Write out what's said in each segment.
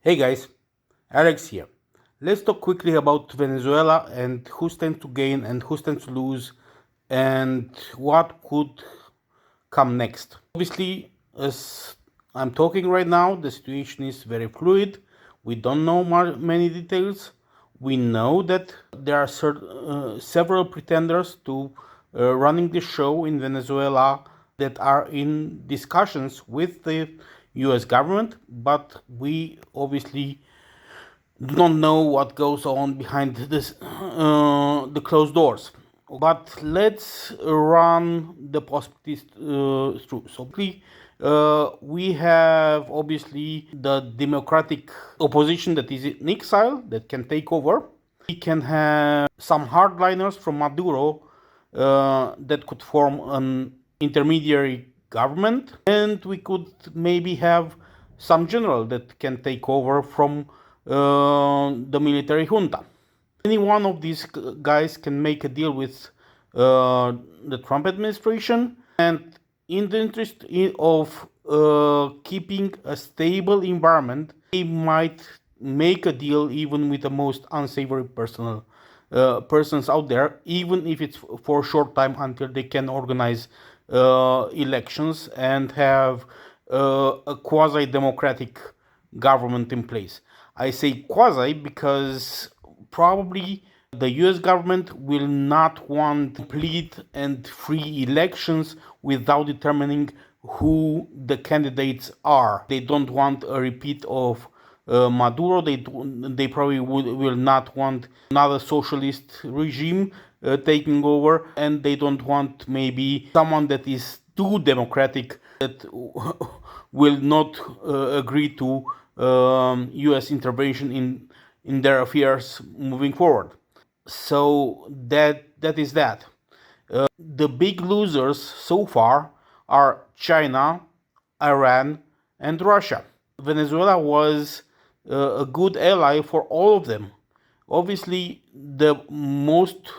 Hey guys, Alex here. Let's talk quickly about Venezuela and who stands to gain and who stands to lose and what could come next. Obviously, as I'm talking right now, the situation is very fluid. We don't know many details. We know that there are several pretenders to running the show in Venezuela that are in discussions with the US government, but we obviously do not know what goes on behind the closed doors. But let's run the possibilities through. So, we have obviously the democratic opposition that is in exile that can take over. We can have some hardliners from Maduro that could form an intermediary government, and we could maybe have some general that can take over from the military junta. Any one of these guys can make a deal with the Trump administration, and in the interest of keeping a stable environment, they might make a deal even with the most unsavory persons out there, even if it's for a short time until they can organize elections and have a quasi-democratic government in place. I say quasi because probably the US government will not want complete and free elections without determining who the candidates are. They don't want a repeat of Maduro. They probably will not want another socialist regime taking over, and they don't want maybe someone that is too democratic that will not agree to U.S. intervention in their affairs moving forward. So that is that. The big losers so far are China, Iran, and Russia. Venezuela was a good ally for all of them. Obviously, the most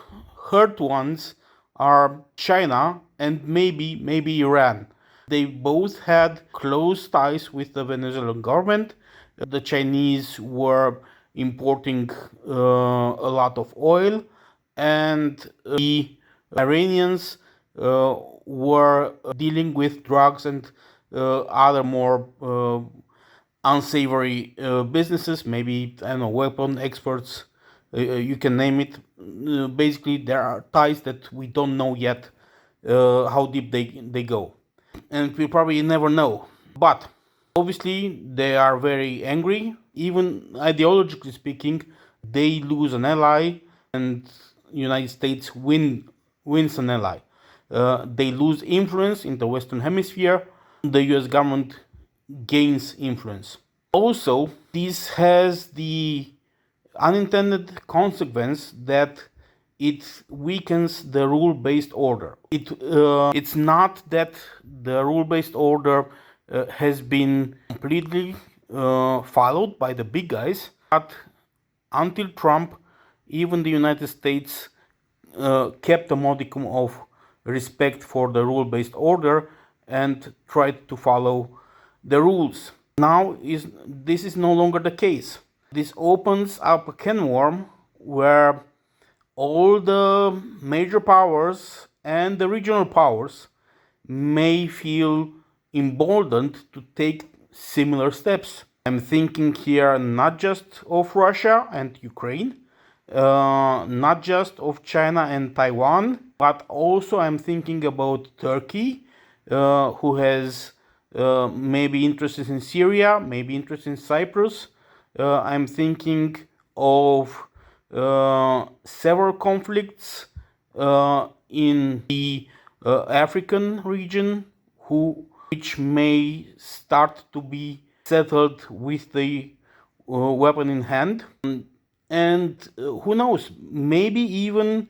hurt ones are China and maybe Iran. They both had close ties with the Venezuelan government. The Chinese were importing a lot of oil, and the Iranians were dealing with drugs and other more unsavory businesses, maybe, I don't know, weapon exports, you can name it. Basically, there are ties that we don't know yet how deep they go. And we probably never know. But obviously, they are very angry. Even ideologically speaking, they lose an ally, and United States wins an ally. They lose influence in the Western Hemisphere. The U.S. government gains influence. Also, this has the unintended consequence that it weakens the rule-based order. It's not that the rule-based order has been completely followed by the big guys, but until Trump, even the United States kept a modicum of respect for the rule-based order and tried to follow the rules. Now this is no longer the case. This opens up a can worm where all the major powers and the regional powers may feel emboldened to take similar steps. I'm thinking here not just of Russia and Ukraine, not just of China and Taiwan, but also I'm thinking about Turkey, who has maybe interested in Syria, maybe interested in Cyprus. I'm thinking of several conflicts in the African region, which may start to be settled with the weapon in hand. And who knows, maybe even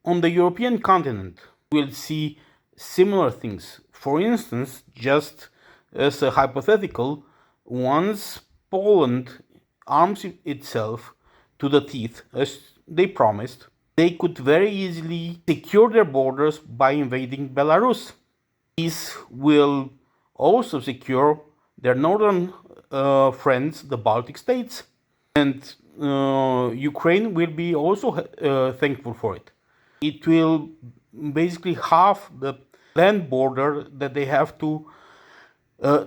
on the European continent, we'll see similar things. For instance, just as a hypothetical, once Poland arms itself to the teeth, as they promised, they could very easily secure their borders by invading Belarus. This will also secure their northern friends, the Baltic states, and Ukraine will be also thankful for it. It will basically halve the land border that they have to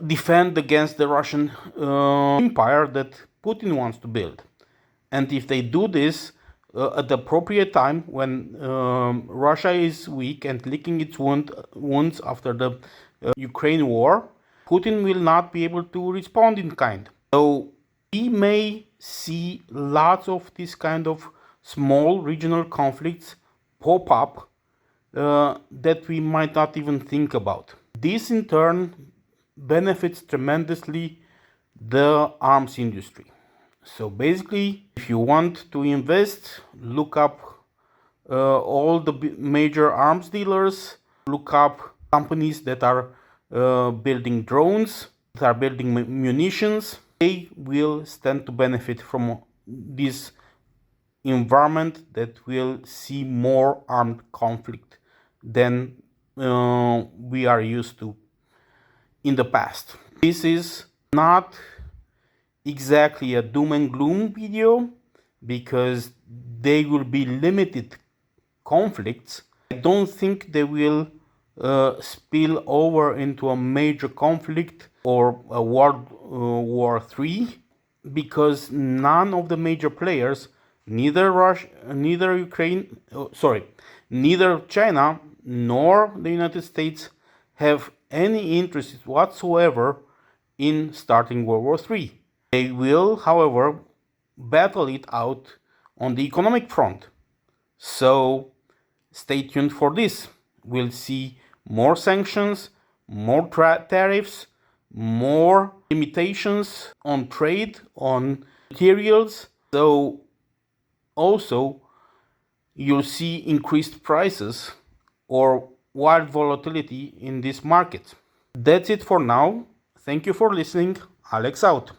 defend against the Russian empire that Putin wants to build. And if they do this at the appropriate time, when Russia is weak and licking its wounds after the Ukraine war, Putin will not be able to respond in kind. So we may see lots of these kind of small regional conflicts pop up that we might not even think about. This in turn benefits tremendously the arms industry. So basically, if you want to invest, look up all the major arms dealers, look up companies that are building drones, that are building munitions. They will stand to benefit from this environment that will see more armed conflict than we are used to in the past. This is not exactly a doom and gloom video because they will be limited conflicts. I don't think they will spill over into a major conflict or a World War III because none of the major players, neither Russia, neither Ukraine, neither China nor the United States have any interest whatsoever in starting World War III. They will, however, battle it out on the economic front. So stay tuned for this. We'll see more sanctions, more tariffs, more limitations on trade, on materials. So also you'll see increased prices or wild volatility in this market. That's it for now. Thank you for listening. Alex out.